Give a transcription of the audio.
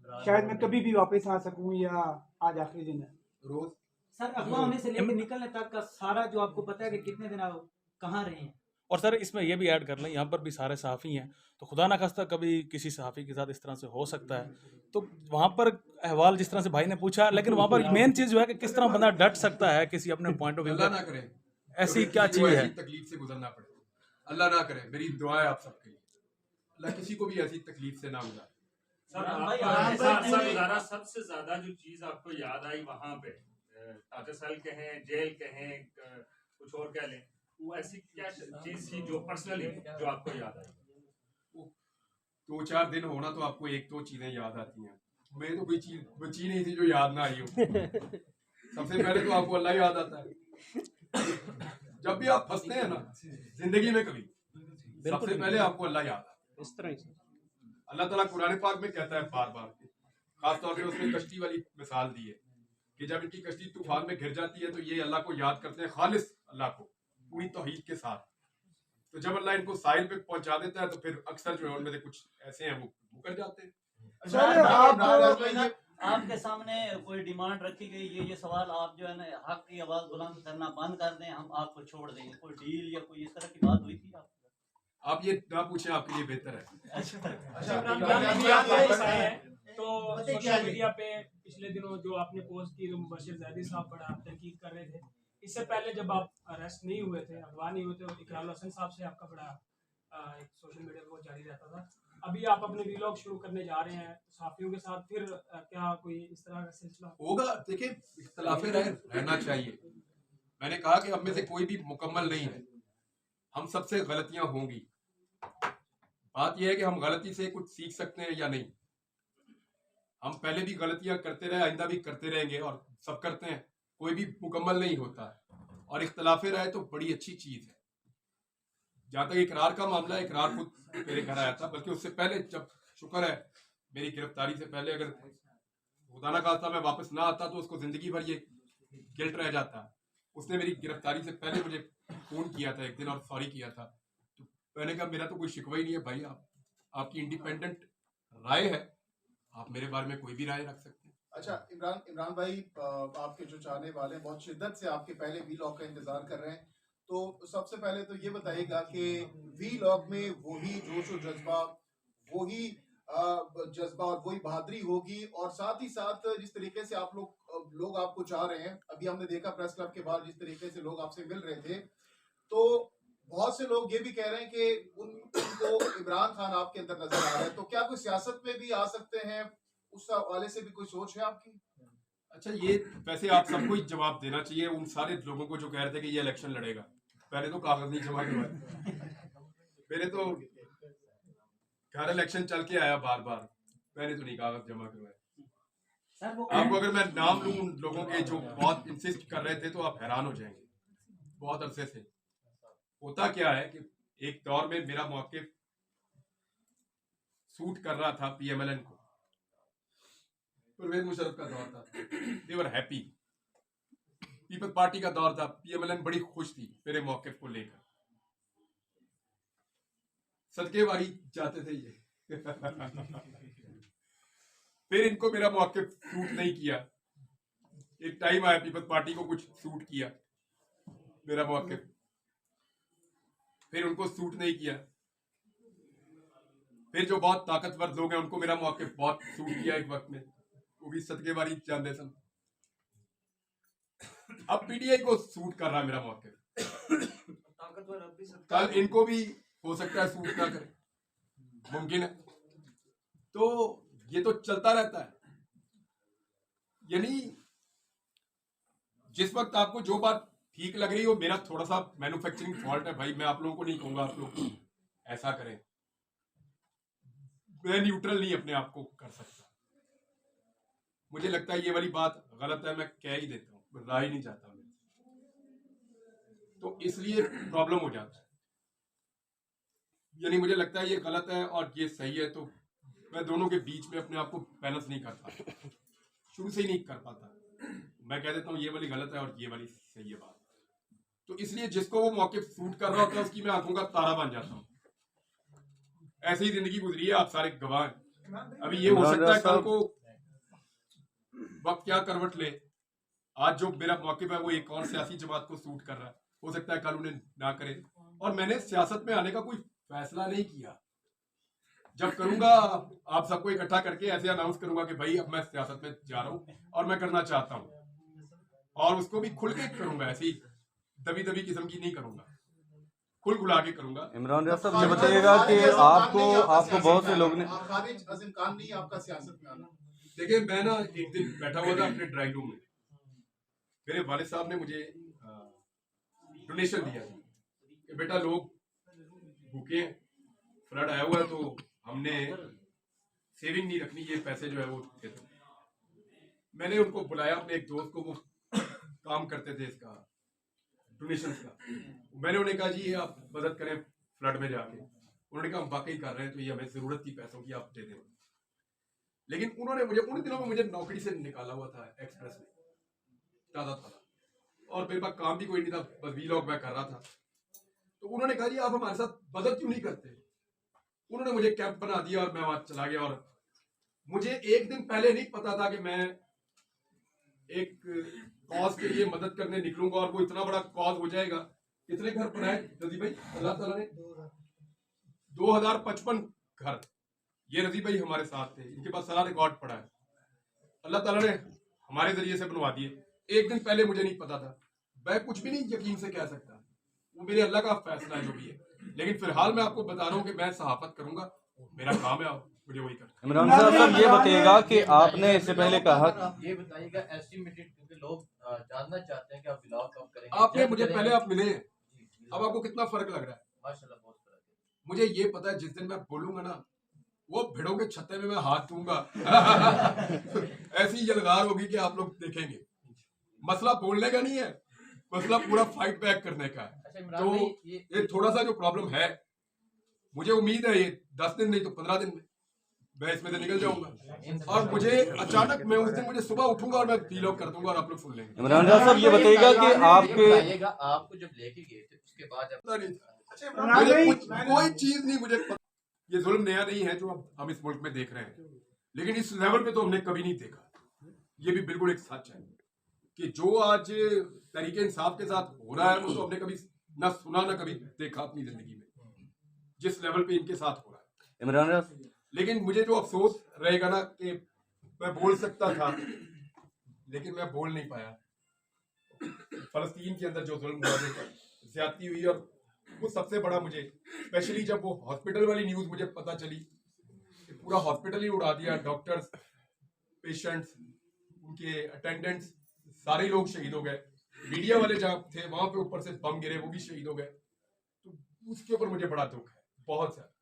शायद मैं कभी भी वापस आ सकूं या आज आखिरी दिन है। रोज सर अगवा होने से लेकर निकलने तक का सारा जो आपको पता है कि कितने दिन आप कहाँ रहे हैं? और सर इसमें ये भी ऐड कर लें, यहाँ पर भी सारे सहाफ़ी हैं, तो खुदा ना खास्ता कभी किसी सहाफ़ी के साथ इस तरह से हो सकता है, तो वहाँ पर अहवाल जिस तरह से भाई ने पूछा, लेकिन वहाँ पर मेन चीज़ जो है कि किस तरह बंदा डट सकता है किसी अपने पॉइंट ऑफ व्यू अल्लाह पे। ना करे ऐसी कभी क्या किसी को चीज़ है? ऐसी तकलीफ से गुजरना पड़े। अल्लाह ना करे, मेरी दुआ है आप सबके लिए, अल्लाह किसी को भी ऐसी तकलीफ से ना गुजारे। सर भाई, आपका आप ऐसा पूरी- गुजारा सबसे ज्यादा जो चीज आपको याद आई वहां पे, ताजा सेल कहें, जेल कहें, कुछ और कह लें, वो ऐसी क्या चीज थी जो पर्सनली जो आपको याद आई? वो 2-4 दिन होना तो आपको 1-2 चीजें याद आती हैं, मेरे तो कोई चीज बची नहीं थी जो याद ना आई हो। सबसे पहले तो आपको अल्लाह याद आता है। जब भी आप फंसते हैं ना जिंदगी में कभी, सबसे पहले आपको अल्लाह याद आता है। इस तरह से अल्लाह ताला कुरान पाक में कहता है बार बार, खास तौर पे उसने कश्ती वाली मिसाल दी है कि जब इनकी कश्ती तूफान में घिर जाती है तो ये अल्लाह को याद करते हैं, खालिस अल्लाह को पूरी तौहीद के साथ। तो जब अल्लाह इनको साहिल पे पहुंचा देता है तो फिर अक्सर जो है उनमें से कुछ ऐसे हैं वो मुकर जाते हैं। आपके सामने कोई डिमांड रखी गई, ये सवाल आप जो है ना हक की आवाज बुलंद करना बंद कर दें, हम आपको छोड़ देंगे, कोई डील या कोई इस तरह की बात हुई थी आप ये ना पूछें, आपके लिए बेहतर है। अच्छा, इमरान अभी आप वापस आए हैं तो सोशल मीडिया पे पिछले दिनों जो आपने पोस्ट की, मुबशिर ज़ैदी साहब बड़ा तहकीक कर रहे थे। इससे पहले जब आप अरेस्ट नहीं हुए थे, अगवा नहीं हुए थे, इकरार हसन साहब से आपका बड़ा एक सोशल मीडिया पर वो जारी रहता था। अभी आप अपने वीलॉग शुरू करने जा रहे हैं साथियों के साथ, फिर क्या कोई इस तरह का सिलसिला होगा? देखिए, इख्तलाफे रहना चाहिए। मैंने कहा कि हम में से कोई भी मुकम्मल नहीं है, हम सबसे गलतियां होंगी। बात यह है कि हम गलती से कुछ सीख सकते हैं या नहीं। हम पहले भी गलतियां करते रहे, आइंदा भी करते रहेंगे और सब करते हैं, कोई भी मुकम्मल नहीं होता है। और इख्तलाफे रहे तो बड़ी अच्छी चीज है। जहां तक इकरार का मामला है, इकरार खुद मेरे घर आया था, बल्कि उससे पहले, जब शुक्र है मेरी गिरफ्तारी से पहले अगर खुदा ना खास्ता मैं वापस ना आता तो उसको जिंदगी भर ये गिल्ट रह जाता। उसने मेरी गिरफ्तारी से पहले मुझे फोन किया था एक दिन और सॉरी किया था, तो मैंने कहा मेरा तो कोई शिकवा ही नहीं है भाई, आपकी इंडिपेंडेंट राय है, आप मेरे बारे में कोई भी राय रख सकते हैं। अच्छा इमरान भाई, आपके जो चाहने वाले हैं बहुत शिद्दत से आपके पहले वीलॉग का इंतजार कर रहे हैं, तो सबसे पहले तो ये बताइएगा कि वीलॉग में वही जोश और जज्बा, वही जज्बा और वही बहादुरी होगी, और साथ ही साथ जिस तरीके से आप लोग आपको चाह रहे हैं, अभी हमने देखा प्रेस क्लब के बाहर जिस तरीके से लोग आपसे मिल रहे थे, तो बहुत से लोग ये भी कह रहे हैं कि उनको इमरान खान आपके अंदर नजर आ रहा है, तो क्या कोई सियासत में भी आ सकते हैं? उस हवाले से भी कोई सोच है आपकी? अच्छा, ये वैसे आप सबको ही जवाब देना चाहिए उन सारे लोगों को जो कह रहे थे कि ये इलेक्शन लड़ेगा। पहले तो कागज नहीं जमा करवाए, मेरे तो घर इलेक्शन चल के आया बार बार, मैंने तो नहीं कागज जमा करवाए। आपको अगर मैं नाम लूं उन लोगों के जो बहुत इंसिस्ट कर रहे थे तो आप हैरान हो जाएंगे। बहुत अरसे से होता क्या है कि एक दौर में मेरा मौक़िफ़ सूट कर रहा था पीएमएलएन को, परवेज मुशर्रफ का दौर था, दे वर हैप्पी। पीपल्स पार्टी का दौर था, पीएमएलएन बड़ी खुश थी मेरे मौक़िफ़ को लेकर, सदके वारी जाते थे ये। फिर इनको मेरा मौक़िफ़ सूट नहीं किया, एक टाइम आया पीपल्स पार्टी को कुछ सूट किया मेरा मौक़िफ़, फिर उनको सूट नहीं किया, फिर जो बहुत ताकतवर लोग हैं उनको मेरा मौक़िफ़ बहुत सूट किया एक वक्त में, वो भी सदके वारी जानते सब। अब पीटीआई को सूट कर रहा है मेरा मौक़िफ़, कल इनको भी हो सकता है सूट ना करे, मुमकिन है। तो ये तो चलता रहता है, यानी जिस वक्त आपको जो बात ठीक लग रही हो, मेरा थोड़ा सा मैन्युफैक्चरिंग फॉल्ट है भाई, मैं आप लोगों को नहीं कहूंगा आप लोग ऐसा करें, मैं न्यूट्रल नहीं अपने आप को कर सकता। मुझे लगता है ये वाली बात गलत है, मैं कह ही देता हूँ, राय नहीं चाहता मैं, तो इसलिए प्रॉब्लम हो जाता है। यानी मुझे लगता है ये गलत है और ये सही है, तो मैं दोनों के बीच में अपने आप को बैलेंस नहीं कर पाता, शुरू से ही नहीं कर पाता। मैं कह देता हूँ ये वाली गलत है और ये वाली सही है बात, तो इसलिए जिसको वो मौक़िफ़ सूट कर रहा होता है उसकी मैं आंखों का तारा बन जाता हूँ। ऐसे ही जिंदगी गुजरी है, आप सारे गवाह हैं। अभी ये हो सकता है कल को वक्त क्या करवट ले। आज जो मेरा मौके है वो एक और सियासी जमात को सूट कर रहा है, हो सकता है कल उन्हें ना करे। और मैंने सियासत में आने का कोई फैसला नहीं किया। जब करूंगा आप सबको इकट्ठा करके ऐसे अनाउंस करूंगा कि भाई अब मैं सियासत में जा रहा हूं और मैं करना चाहता हूं, और उसको भी खुल के करूंगा, ऐसी दबी दबी किस्म की नहीं करूंगा, खुल खुला के करूंगा। इमरान रियाज साहब ये बताइएगा कि आपको बहुत से लोग ने खारिज अजीम खान नहीं आपका सियासत में आना। देखिए मैं ना एक दिन बैठा हुआ था अपने ड्राइंग रूम में, मेरे वालिद साहब ने मुझे डोनेशन दिया कि बेटा लोग भूखे हैं, फ्लड आया हुआ है, तो हमने सेविंग नहीं रखनी, ये पैसे जो है वो दे दो। मैंने उनको बुलाया, अपने एक दोस्त को, वो काम करते थे इसका डोनेशन का। मैंने उन्हें कहा जी ये आप मदद करें फ्लड में जाके। उन्होंने कहा हम वाकई कर रहे हैं, तो ये हमें जरूरत थी पैसों की, आप दे दें। लेकिन उन्होंने मुझे उन दिनों में मुझे नौकरी से निकाला हुआ था एक्सप्रेस में, ताज़ा ताज़ा, और मेरे पास काम भी कोई नहीं था, बस वीलॉग मैं कर रहा था। तो उन्होंने कहा जी आप हमारे साथ मदद क्यों नहीं करते। उन्होंने मुझे कैंप बना दिया और मैं वहां चला गया। और मुझे एक दिन पहले नहीं पता था कि मैं एक कॉज के लिए मदद करने निकलूंगा और वो इतना बड़ा कॉज हो जाएगा। कितने घर बनाए रजी भाई अल्लाह ताला ने? 2055 घर। ये रजी भाई हमारे साथ थे, इनके पास सारा रिकॉर्ड पड़ा है, अल्लाह ताला ने हमारे जरिए से बनवा दिए। एक दिन पहले मुझे नहीं पता था, मैं कुछ भी नहीं यकीन से कह सकता, वो मेरे अल्लाह का फैसला है जो भी है। लेकिन फिलहाल मैं आपको बता रहा हूँ कि मैं सहाफत करूंगा, मेरा काम है, मुझे वही करना। इमरान साहब ये बताइएगा कि आपने इससे पहले कहा, ये बताइएगा एस्टिमेटेड, क्योंकि लोग जानना चाहते हैं कि आप व्लॉग कब करेंगे। आपने मुझे पहले आप मिले हैं, अब आपको कितना फर्क लग रहा है? माशाल्लाह बहुत फर्क है। मुझे ये पता है जिस दिन मैं बोलूंगा ना, वो भिड़ों के छत्ते में मैं हाथ दूंगा ऐसी यलगार होगी कि आप लोग देखेंगे। मसला बोलने का नहीं है, मसला पूरा फाइट बैक करने का है। तो ये थोड़ा सा जो प्रॉब्लम है, मुझे उम्मीद है ये 10 दिन नहीं तो 15 दिन में मैं इसमें से निकल जाऊंगा। और मुझे अचानक मैं उस दिन मुझे सुबह उठूंगा और मैं वीलॉग कर दूंगा और आप लोग सुन लेंगे। इमरान रियाज साहब ये बताइएगा कि आपको जब लेके गए थे उसके बाद मुझे कोई चीज नहीं, मुझे ये जुल्म नया नहीं है जो हम इस मुल्क में देख रहे हैं, लेकिन इस लेवल पे तो हमने कभी नहीं देखा। ये भी बिल्कुल एक सच है कि जो आज तरीके इंसाफ के साथ हो रहा है वो तो हमने कभी ना सुना ना कभी देखा अपनी जिंदगी में, जिस लेवल पे इनके साथ हो रहा है। इमरान रियाज, लेकिन मुझे जो अफसोस रहेगा ना कि मैं बोल सकता था लेकिन मैं बोल नहीं पाया। फलस्तीन के अंदर जो जुल्म हुआ, ज्यादती हुई, और वो सबसे बड़ा मुझे, स्पेशली जब वो हॉस्पिटल वाली न्यूज मुझे पता चली कि पूरा हॉस्पिटल ही उड़ा दिया, डॉक्टर्स, पेशेंट्स, उनके अटेंडेंट्स, सारे लोग शहीद हो गए। मीडिया वाले जहाँ थे वहां पे ऊपर से बम गिरे, वो भी शहीद हो गए। तो उसके ऊपर मुझे बड़ा दुख है, बहुत ज्यादा।